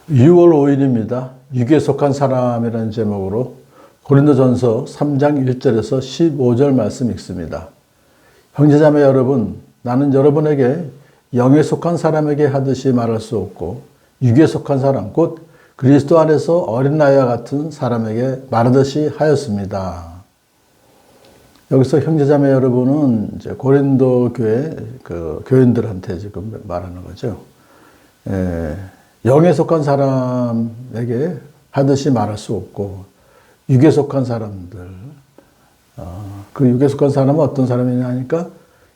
6월 5일입니다. 육에 속한 사람이라는 제목으로 고린도전서 3장 1절에서 15절 말씀 읽습니다. 형제자매 여러분, 나는 여러분에게 영에 속한 사람에게 하듯이 말할 수 없고 육에 속한 사람, 곧 그리스도 안에서 어린아이와 같은 사람에게 말하듯이 하였습니다. 여기서 형제자매 여러분은 이제 고린도 교회 교인들한테 지금 말하는 거죠. 영에 속한 사람에게 하듯이 말할 수 없고 육에 속한 사람들, 그 육에 속한 사람은 어떤 사람이냐 하니까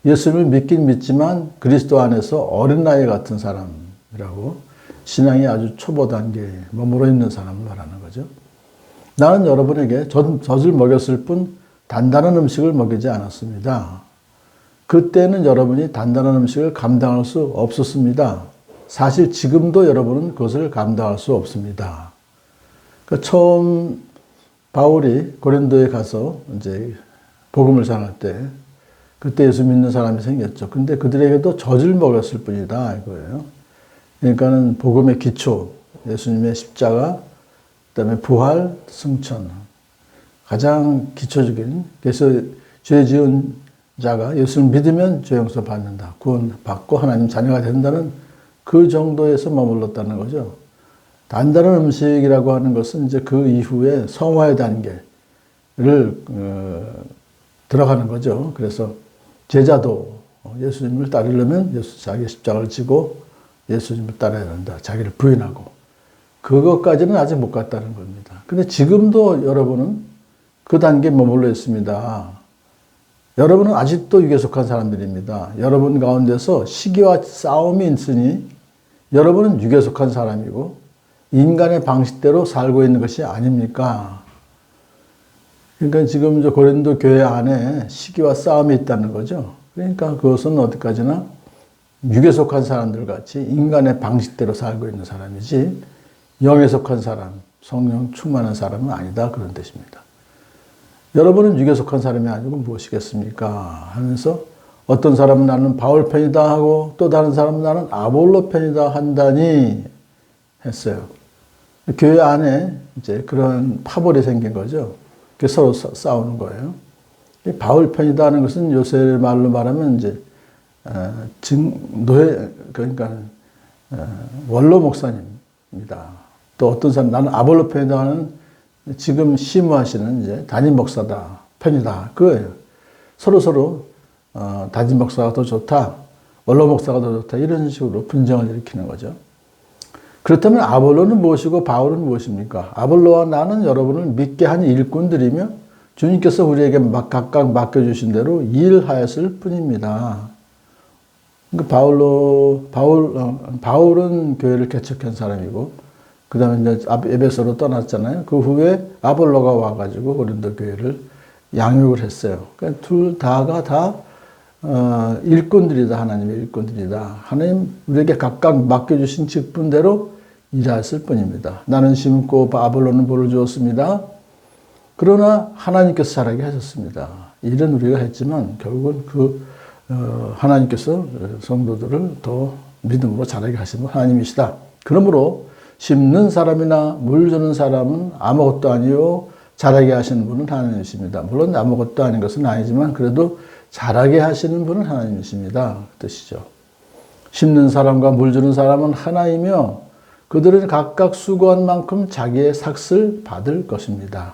예수님을 믿긴 믿지만 그리스도 안에서 어린아이 같은 사람이라고, 신앙이 아주 초보 단계에 머물러 있는 사람을 말하는 거죠. 나는 여러분에게 젖을 먹였을 뿐 단단한 음식을 먹이지 않았습니다. 그때는 여러분이 단단한 음식을 감당할 수 없었습니다. 사실 지금도 여러분은 그것을 감당할 수 없습니다. 그러니까 처음 바울이 고린도에 가서 이제 복음을 전할 때 그때 예수 믿는 사람이 생겼죠. 근데 그들에게도 젖을 먹였을 뿐이다 이거예요. 그러니까는 복음의 기초, 예수님의 십자가, 그다음에 부활, 승천, 가장 기초적인, 그래서 죄 지은 자가 예수를 믿으면 죄 용서 받는다, 구원 받고 하나님 자녀가 된다는 그 정도에서 머물렀다는 거죠. 단단한 음식이라고 하는 것은 이제 그 이후에 성화의 단계를 들어가는 거죠. 그래서 제자도 예수님을 따르려면 자기 십자가를 지고 예수님을 따라야 한다. 자기를 부인하고. 그것까지는 아직 못 갔다는 겁니다. 근데 지금도 여러분은 그 단계에 머물러 있습니다. 여러분은 아직도 육에 속한 사람들입니다. 여러분 가운데서 시기와 싸움이 있으니 여러분은 육에 속한 사람이고 인간의 방식대로 살고 있는 것이 아닙니까? 그러니까 지금 저 고린도 교회 안에 시기와 싸움이 있다는 거죠. 그러니까 그것은 어디까지나 육에 속한 사람들 같이 인간의 방식대로 살고 있는 사람이지 영에 속한 사람, 성령 충만한 사람은 아니다, 그런 뜻입니다. 여러분은 육에 속한 사람이 아니고 무엇이겠습니까? 하면서 어떤 사람은 나는 바울 편이다 하고 또 다른 사람은 나는 아볼로 편이다 한다니 했어요. 교회 안에 이제 그런 파벌이 생긴 거죠. 서로 싸우는 거예요. 바울 편이다 하는 것은 요새 말로 말하면 이제 그러니까 원로 목사님입니다. 또 어떤 사람 나는 아볼로 편이다 하는 지금 심무하시는 이제 담임 목사다 편이다 그거예요. 서로 담임 목사가 더 좋다, 원로 목사가 더 좋다, 이런 식으로 분쟁을 일으키는 거죠. 그렇다면 아볼로는 무엇이고 바울은 무엇입니까? 아볼로와 나는 여러분을 믿게 한 일꾼들이며 주님께서 우리에게 각각 맡겨주신 대로 일하였을 뿐입니다. 그러니까 바울은 교회를 개척한 사람이고, 그 다음에 이제 에베소로 떠났잖아요. 그 후에 아볼로가 와가지고 고린도 교회를 양육을 했어요. 그러니까 둘 다가 다 일꾼들이다. 하나님의 일꾼들이다. 하나님 우리에게 각각 맡겨주신 직분대로 일하였을 뿐입니다. 나는 심고 아볼로는 벌을 주었습니다. 그러나 하나님께서 자라게 하셨습니다. 일은 우리가 했지만 결국은 하나님께서 성도들을 더 믿음으로 자라게 하시는 하나님이시다. 그러므로 심는 사람이나 물 주는 사람은 아무것도 아니요 자라게 하시는 분은 하나님이십니다. 물론 아무것도 아닌 것은 아니지만 그래도 자라게 하시는 분은 하나님이십니다. 그 뜻이죠. 심는 사람과 물 주는 사람은 하나이며 그들은 각각 수고한 만큼 자기의 삭을 받을 것입니다.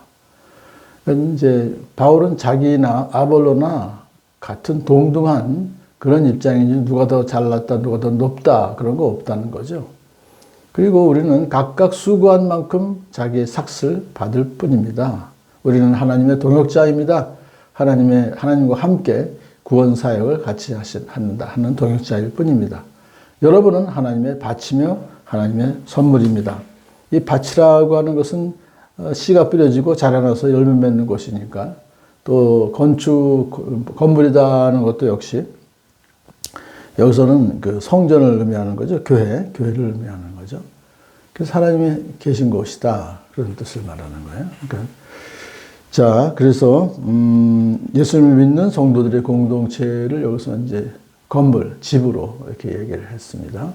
이제 바울은 자기나 아볼로나 같은 동등한 그런 입장이지 누가 더 잘났다, 누가 더 높다 그런 거 없다는 거죠. 그리고 우리는 각각 수고한 만큼 자기의 삭을 받을 뿐입니다. 우리는 하나님의 동역자입니다. 하나님과 함께 구원 사역을 같이 하는 동역자일 뿐입니다. 여러분은 하나님의 밭이며 하나님의 선물입니다. 이 밭이라고 하는 것은 씨가 뿌려지고 자라나서 열매 맺는 곳이니까, 또 건물이라는 것도 역시 여기서는 그 성전을 의미하는 거죠. 교회를 의미하는 거죠. 그래서 하나님이 계신 곳이다, 그런 뜻을 말하는 거예요. 그러니까 그래서 예수님을 믿는 성도들의 공동체를 여기서 이제 건물, 집으로 이렇게 얘기를 했습니다.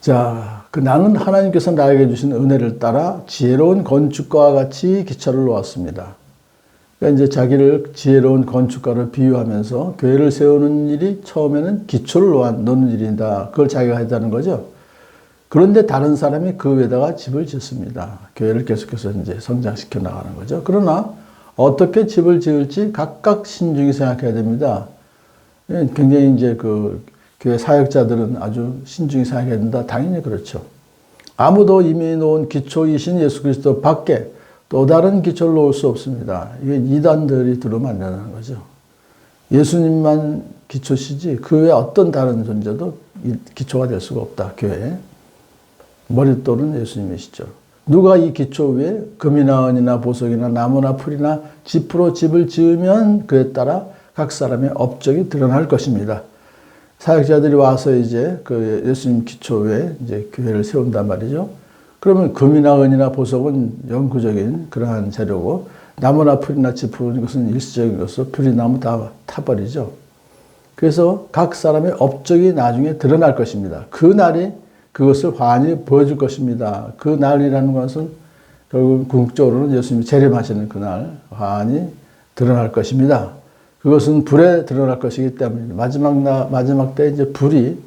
자, 나는 하나님께서 나에게 주신 은혜를 따라 지혜로운 건축가와 같이 기초를 놓았습니다. 그러니까 이제 자기를 지혜로운 건축가로 비유하면서 교회를 세우는 일이 처음에는 기초를 놓는 일이다. 그걸 자기가 했다는 거죠. 그런데 다른 사람이 그 위에다가 집을 짓습니다. 교회를 계속해서 이제 성장시켜 나가는 거죠. 그러나 어떻게 집을 지을지 각각 신중히 생각해야 됩니다. 굉장히 이제 그 교회 사역자들은 아주 신중히 생각해야 된다. 당연히 그렇죠. 아무도 이미 놓은 기초이신 예수 그리스도 밖에 또 다른 기초를 놓을 수 없습니다. 이게 이단들이 들어오면 안 된다는 거죠. 예수님만 기초시지 그 외에 어떤 다른 존재도 기초가 될 수가 없다. 교회에. 머릿돌은 예수님이시죠. 누가 이 기초 위에 금이나 은이나 보석이나 나무나 풀이나 짚으로 집을 지으면 그에 따라 각 사람의 업적이 드러날 것입니다. 사역자들이 와서 이제 그 예수님 기초 위에 이제 교회를 세운단 말이죠. 그러면 금이나 은이나 보석은 영구적인 그러한 재료고 나무나 풀이나 짚으로 이것은 일시적인 것으로 풀이 나무 다 타버리죠. 그래서 각 사람의 업적이 나중에 드러날 것입니다. 그 날이 그것을 환히 보여줄 것입니다. 그 날이라는 것은 결국 궁극적으로는 예수님이 재림하시는 그날 환히 드러날 것입니다. 그것은 불에 드러날 것이기 때문에 마지막 때 이제 불이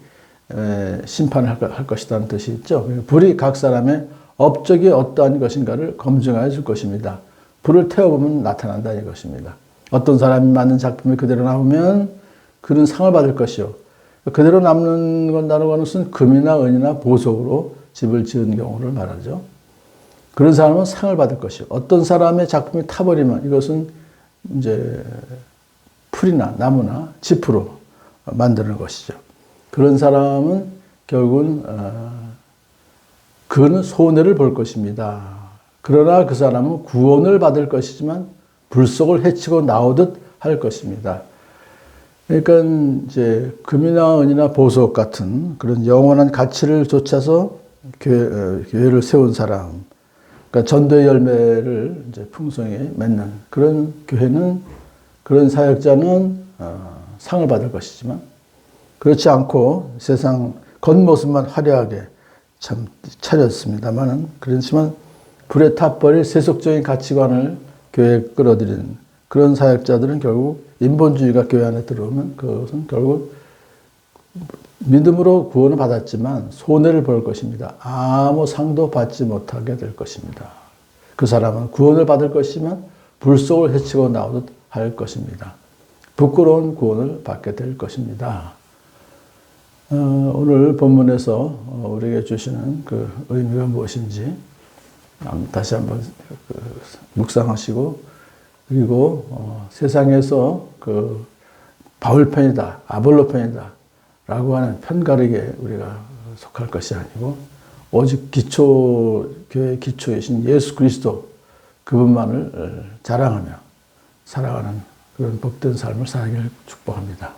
심판을 할 것이라는 뜻이 있죠. 불이 각 사람의 업적이 어떠한 것인가를 검증하여 줄 것입니다. 불을 태워보면 나타난다 이것입니다. 어떤 사람이 만든 작품이 그대로 나오면 그는 상을 받을 것이요. 그대로 남는 건다는 것은 금이나 은이나 보석으로 집을 지은 경우를 말하죠. 그런 사람은 상을 받을 것이요. 어떤 사람의 작품이 타버리면 이것은 이제 풀이나 나무나 짚으로 만드는 것이죠. 그런 사람은 결국은 그는 손해를 볼 것입니다. 그러나 그 사람은 구원을 받을 것이지만 불속을 헤치고 나오듯 할 것입니다. 그러니까 이제 금이나 은이나 보석 같은 그런 영원한 가치를 좇아서 교회를 세운 사람, 그러니까 전도의 열매를 이제 풍성히 맺는 그런 교회는 그런 사역자는 상을 받을 것이지만 그렇지 않고 세상 겉모습만 화려하게 참 차렸습니다만은 그렇지만 불에 타버릴 세속적인 가치관을 교회에 끌어들이는 그런 사역자들은 결국 인본주의가 교회 안에 들어오면 그것은 결국 믿음으로 구원을 받았지만 손해를 볼 것입니다. 아무 상도 받지 못하게 될 것입니다. 그 사람은 구원을 받을 것이지만 불속을 헤치고 나오듯 할 것입니다. 부끄러운 구원을 받게 될 것입니다. 오늘 본문에서 우리에게 주시는 그 의미가 무엇인지 다시 한번 묵상하시고 그리고 세상에서 그 바울 편이다, 아볼로 편이다 라고 하는 편가르기에 우리가 속할 것이 아니고 오직 교회의 기초이신 예수 그리스도 그분만을 자랑하며 살아가는 그런 복된 삶을 살기를 축복합니다.